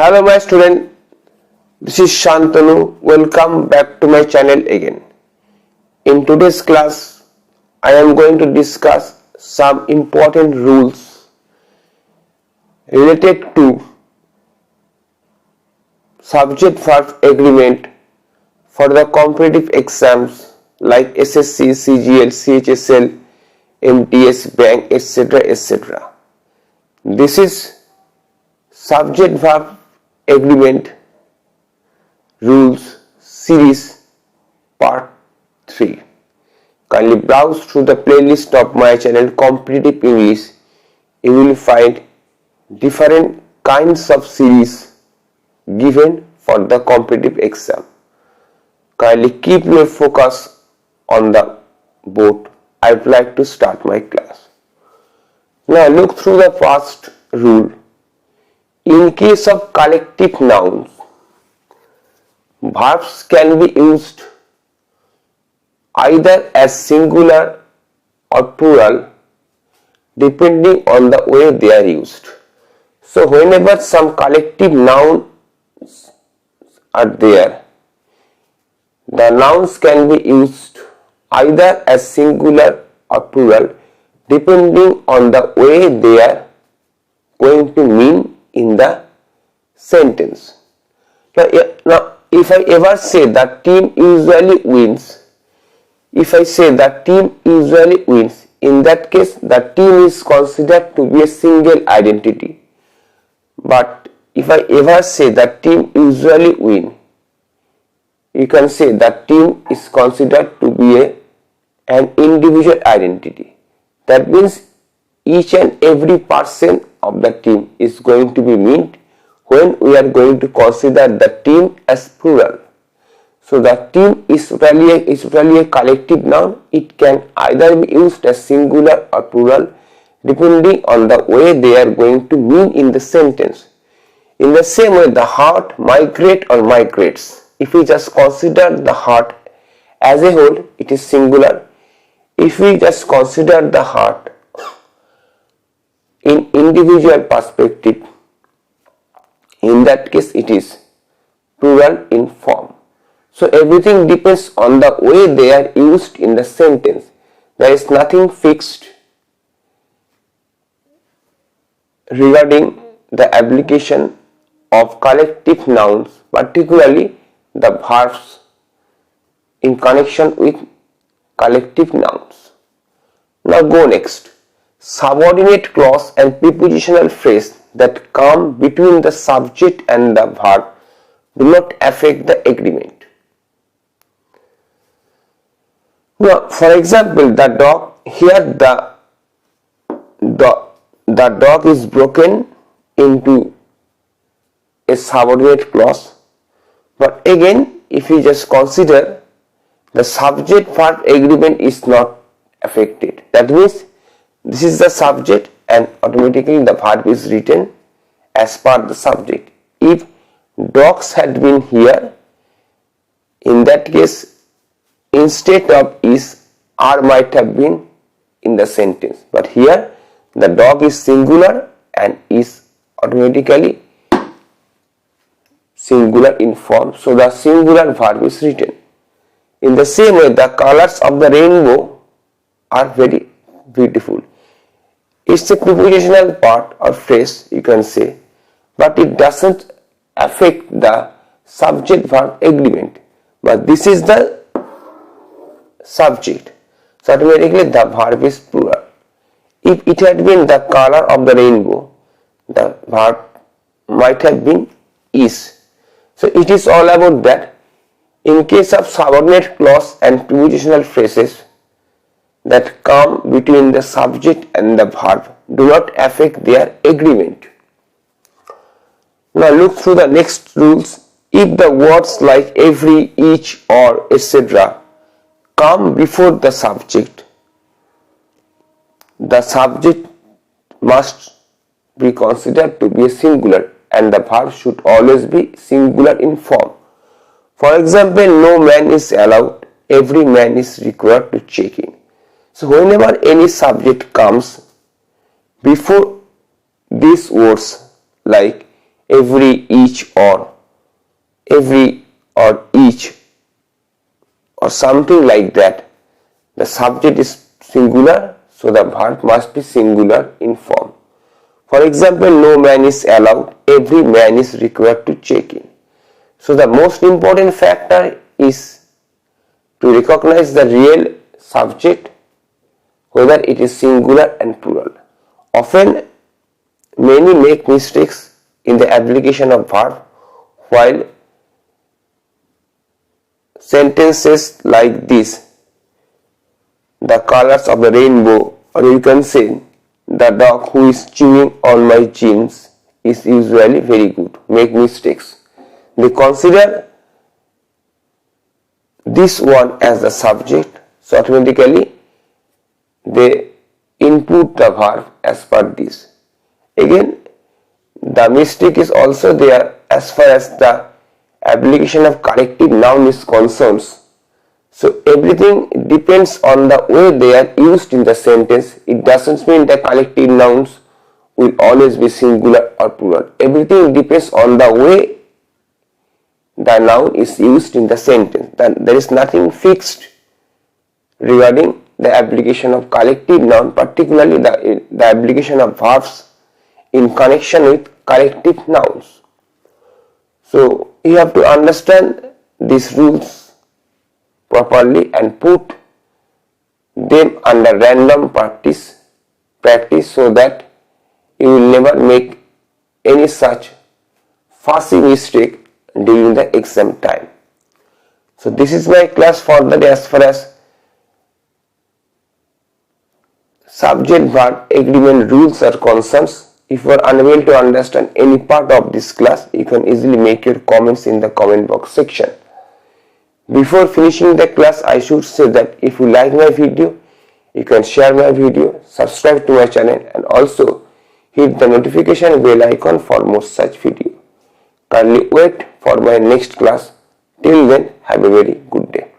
Hello my student, this is Shantanu. Welcome back to my channel again. In today's class, I am going to discuss some important rules related to subject-verb agreement for the competitive exams like SSC, CGL, CHSL, MTS, Bank, etc. This is subject-verb agreement rules series part 3. Kindly browse through the playlist of my channel Competitive English. You will find different kinds of series given for the competitive exam. Kindly keep your focus on the board. I would like to start my class. Now look through the first rule. In case of collective nouns, verbs can be used either as singular or plural depending on the way they are used. So whenever some collective nouns are there, the nouns can be used either as singular or plural depending on the way they are going to mean in the sentence. Now if I ever say that team usually wins, if I say that team usually wins, in that case the team is considered to be a single identity. But if I ever say that team usually win, you can say that team is considered to be an individual identity. That means each and every person of the team is going to be meant when we are going to consider the team as plural. So the team is totally a collective noun. It can either be used as singular or plural depending on the way they are going to mean in the sentence. In the same way, the heart migrate or migrates. If we just consider the heart as a whole, it is singular. If we just consider the heart in individual perspective, in that case it is plural in form. So everything depends on the way they are used in the sentence. There is nothing fixed regarding the application of collective nouns, particularly the verbs in connection with collective nouns. Now go next. Subordinate clause and prepositional phrase that come between the subject and the verb do not affect the agreement. Now, for example, the dog, here the dog is broken into a subordinate clause, but again, if you just consider the subject-verb agreement is not affected. That means this is the subject and automatically the verb is written as per the subject. If dogs had been here, in that case instead of is, are might have been in the sentence. But here the dog is singular and is automatically singular in form. So the singular verb is written. In the same way, the colors of the rainbow are very beautiful. It's a prepositional part or phrase, you can say, but it doesn't affect the subject-verb agreement. But this is the subject, so automatically the verb is plural. If it had been the color of the rainbow, the verb might have been is. So it is all about that. In case of subordinate clause and prepositional phrases that come between the subject and the verb do not affect their agreement. Now look through the next rules. If the words like every, each, or, etc. come before the subject must be considered to be a singular and the verb should always be singular in form. For example, no man is allowed, every man is required to check in. So whenever any subject comes before these words like every, each, or every or each or something like that, the subject is singular, so the verb must be singular in form. For example, no man is allowed, every man is required to check in. So the most important factor is to recognize the real subject, whether it is singular and plural. Often many make mistakes in the application of verb while sentences like this, the colors of the rainbow, or you can say the dog who is chewing on my jeans is usually very good, make mistakes. They consider this one as the subject, so automatically they input the verb as per this. Again, the mistake is also there as far as the application of corrective noun is concerned. So everything depends on the way they are used in the sentence. It doesn't mean the collective nouns will always be singular or plural. Everything depends on the way the noun is used in the sentence. There is nothing fixed regarding the application of collective noun, particularly the application of verbs in connection with collective nouns. So you have to understand these rules properly and put them under random practice so that you will never make any such fussy mistake during the exam time. So this is my class for the day as far as subject verb agreement rules are concerned. If you are unable to understand any part of this class, you can easily make your comments in the comment box section. Before finishing the class, I should say that if you like my video, you can share my video, subscribe to my channel, and also hit the notification bell icon for more such video. Kindly wait for my next class. Till then, have a very good day.